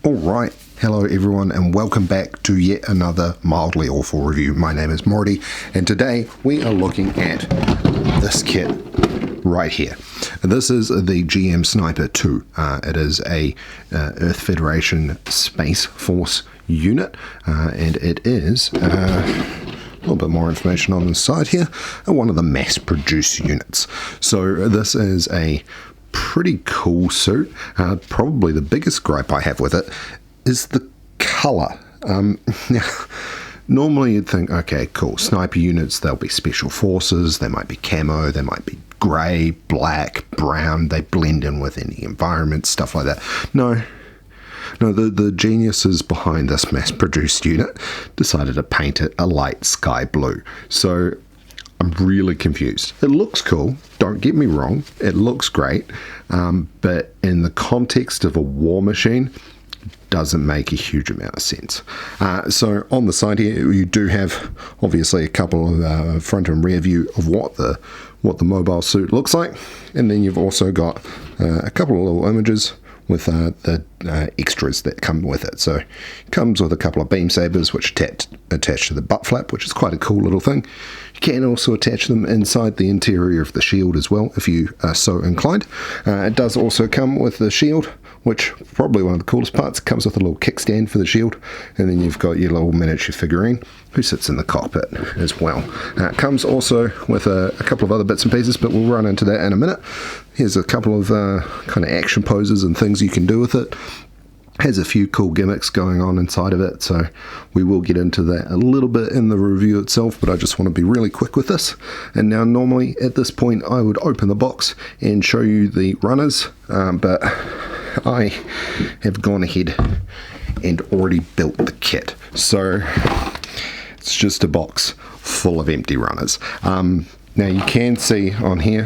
Alright, hello everyone and welcome back to yet another mildly awful review. My name is Morty and today we are looking at this kit right here. This is the GM Sniper 2. It is a Earth Federation Space Force unit and it is a little bit more information on the side here, one of the mass-produced units. So this is a pretty cool suit. Probably the biggest gripe I have with it is the color. Now, normally you'd think, okay, cool, sniper units, they'll be special forces, they might be camo, they might be grey, black, brown, they blend in with any environment, stuff like that. No, the geniuses behind this mass-produced unit decided to paint it a light sky blue. So I'm really confused. It looks cool, don't get me wrong, it looks great, but in the context of a war machine, doesn't make a huge amount of sense. So on the side here, you do have obviously a couple of front and rear view of what the mobile suit looks like, and then you've also got a couple of little images with the extras that come with it. So it comes with a couple of beam sabers which attach to the butt flap, which is quite a cool little thing. You can also attach them inside the interior of the shield as well if you are so inclined. It does also come with the shield, which probably one of the coolest parts. It comes with a little kickstand for the shield, and then you've got your little miniature figurine who sits in the cockpit as well. It comes also with a couple of other bits and pieces, but we'll run into that in a minute. Here's a couple of kind of action poses and things you can do with it. Has a few cool gimmicks going on inside of it, so we will get into that a little bit in the review itself, but I just want to be really quick with this. And now normally at this point I would open the box and show you the runners, but I have gone ahead and already built the kit, so it's just a box full of empty runners. Now you can see on here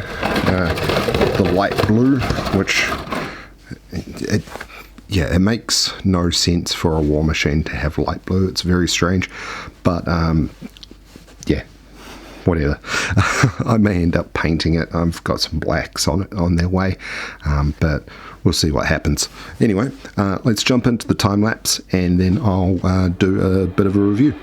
the light blue, which it makes no sense for a war machine to have light blue. It's very strange, but yeah, whatever. I may end up painting it. I've got some blacks on their way, but we'll see what happens. Anyway, let's jump into the time lapse and then I'll do a bit of a review.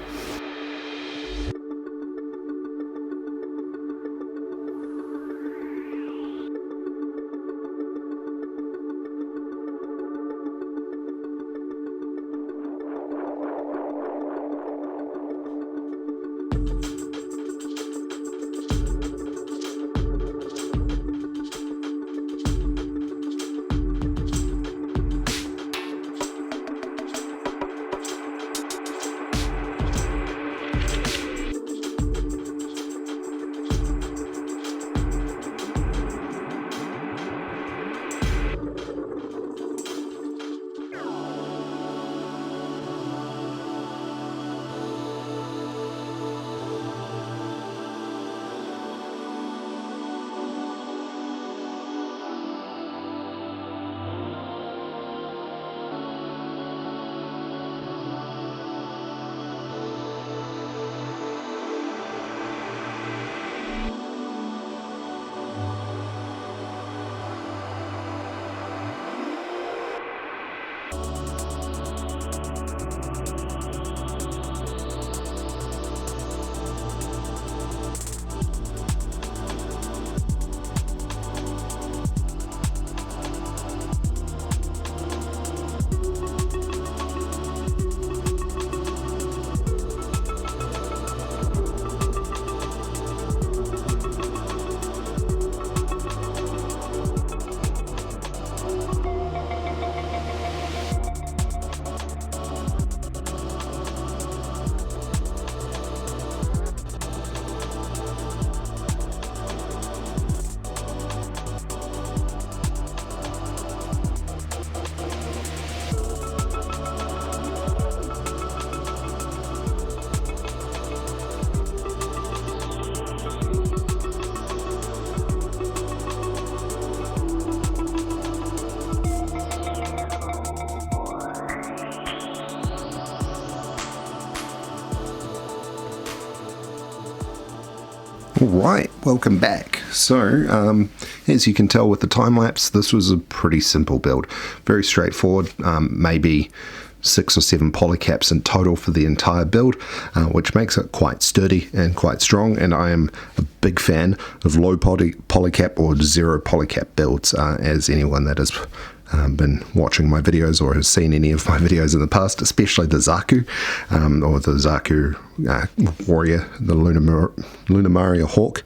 Alright, welcome back. So, As you can tell with the time-lapse, this was a pretty simple build. Very straightforward, maybe 6 or 7 polycaps in total for the entire build, which makes it quite sturdy and quite strong, and I am a big fan of low polycap or 0 polycap builds, as anyone that has been watching my videos or has seen any of my videos in the past, especially the Zaku, or the Zaku Warrior, the Lunamaria Hawk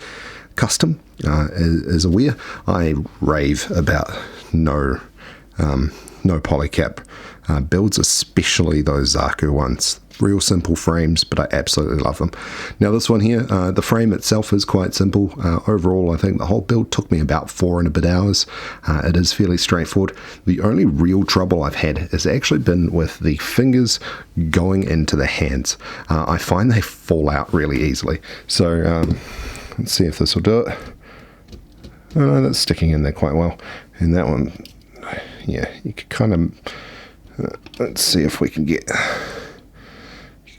custom is aware. I rave about no polycap builds, especially those Zaku ones. Real simple frames, but I absolutely love them. Now this one here, the frame itself is quite simple. Overall, I think the whole build took me about 4 and a bit hours. It is fairly straightforward. The only real trouble I've had has actually been with the fingers going into the hands. I find they fall out really easily. So let's see if this will do it. Oh, that's sticking in there quite well. And that one, yeah, you could kind of, let's see if we can get,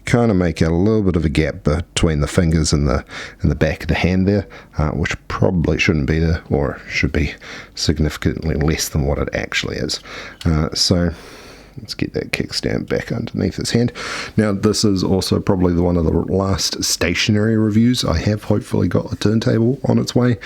kind of make a little bit of a gap between the fingers and the back of the hand there, which probably shouldn't be there, or should be significantly less than what it actually is. So let's get that kickstand back underneath his hand. Now this is also probably one of the last stationary reviews. I have hopefully got a turntable on its way,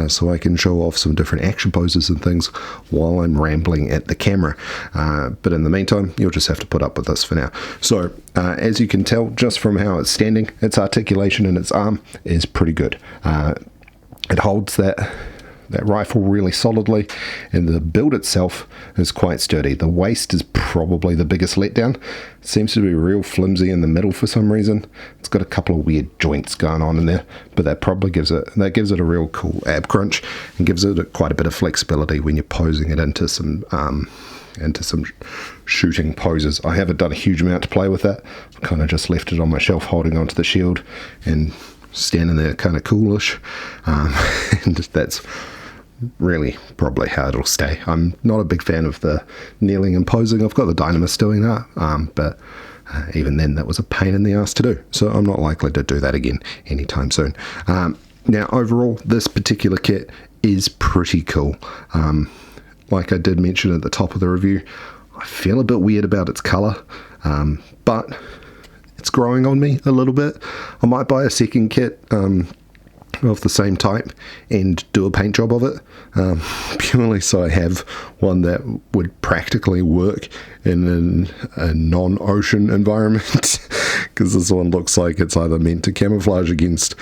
so I can show off some different action poses and things while I'm rambling at the camera. But in the meantime, you'll just have to put up with this for now. So as you can tell just from how it's standing, its articulation in its arm is pretty good. It holds that rifle really solidly, and the build itself is quite sturdy. The waist is probably the biggest letdown. It seems to be real flimsy in the middle for some reason. It's got a couple of weird joints going on in there, but that probably gives it a real cool ab crunch and gives it quite a bit of flexibility when you're posing it into some shooting poses. I haven't done a huge amount to play with that. I've kind of just left it on my shelf holding onto the shield and standing there kind of coolish, and that's really probably how it'll stay. I'm not a big fan of the kneeling and posing. I've got the Dynamis doing that, but even then that was a pain in the ass to do, so I'm not likely to do that again anytime soon. Now overall, this particular kit is pretty cool. Like I did mention at the top of the review, I feel a bit weird about its color, but it's growing on me a little bit. I might buy a second kit of the same type and do a paint job of it, purely so I have one that would practically work in a non-ocean environment, because this one looks like it's either meant to camouflage against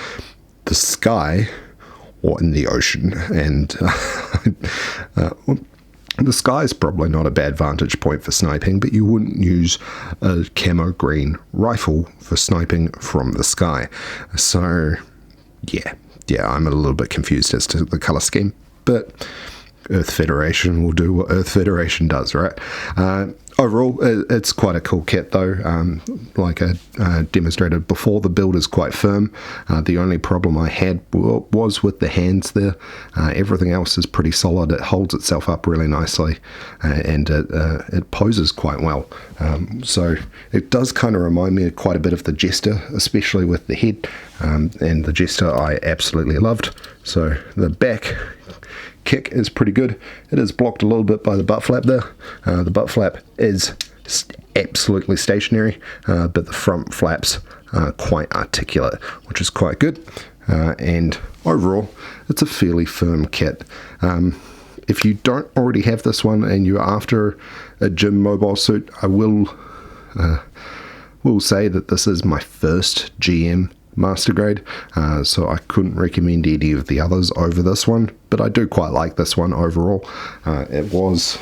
the sky or in the ocean, and the sky is probably not a bad vantage point for sniping, but you wouldn't use a camo green rifle for sniping from the sky. So yeah, I'm a little bit confused as to the color scheme, but Earth Federation will do what Earth Federation does, right? Overall, it's quite a cool kit though. Like I demonstrated before, the build is quite firm. The only problem I had was with the hands there. Everything else is pretty solid. It holds itself up really nicely, and it poses quite well. So it does kind of remind me quite a bit of the Jester, especially with the head, and the Jester I absolutely loved. So the back kick is pretty good. It is blocked a little bit by the butt flap there. The butt flap is absolutely stationary, but the front flaps are quite articulate, which is quite good. And overall, it's a fairly firm kit. If you don't already have this one and you're after a gym mobile suit, I will say that this is my first GM Master Grade, so I couldn't recommend any of the others over this one, but I do quite like this one overall. It was,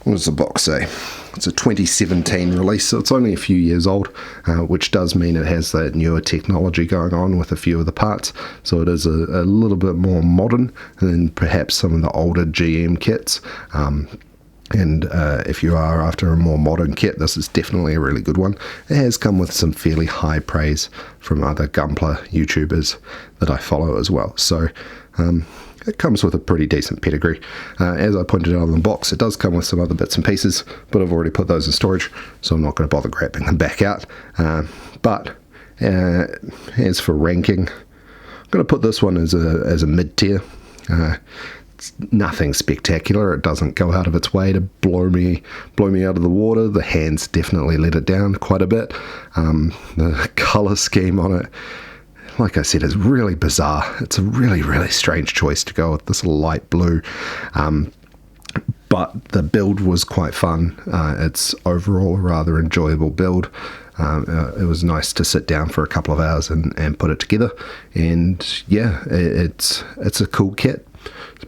what does the box say? It's a 2017 release, so it's only a few years old, which does mean it has that newer technology going on with a few of the parts, so it is a little bit more modern than perhaps some of the older GM kits. And if you are after a more modern kit, this is definitely a really good one. It has come with some fairly high praise from other Gunpla YouTubers that I follow as well. So it comes with a pretty decent pedigree. As I pointed out on the box, it does come with some other bits and pieces, but I've already put those in storage, so I'm not going to bother grabbing them back out. But as for ranking, I'm going to put this one as a mid-tier. It's nothing spectacular. It doesn't go out of its way to blow me out of the water. The hands definitely let it down quite a bit. The colour scheme on it, like I said, is really bizarre. It's a really, really strange choice to go with this light blue. But the build was quite fun. It's overall a rather enjoyable build. It was nice to sit down for a couple of hours and put it together. And yeah, it's a cool kit,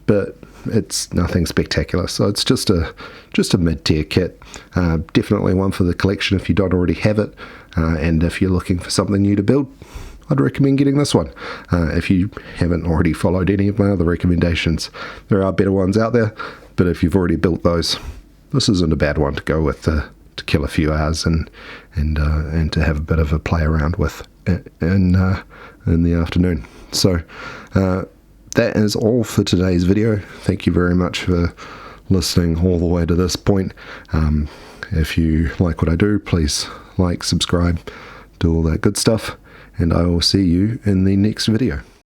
but it's nothing spectacular. So it's just a mid-tier kit. Definitely one for the collection if you don't already have it. And if you're looking for something new to build, I'd recommend getting this one. If you haven't already followed any of my other recommendations, there are better ones out there. But if you've already built those, this isn't a bad one to go with to kill a few hours and to have a bit of a play around with in the afternoon. So that is all for today's video. Thank you very much for listening all the way to this point. If you like what I do, please like, subscribe, do all that good stuff, and I will see you in the next video.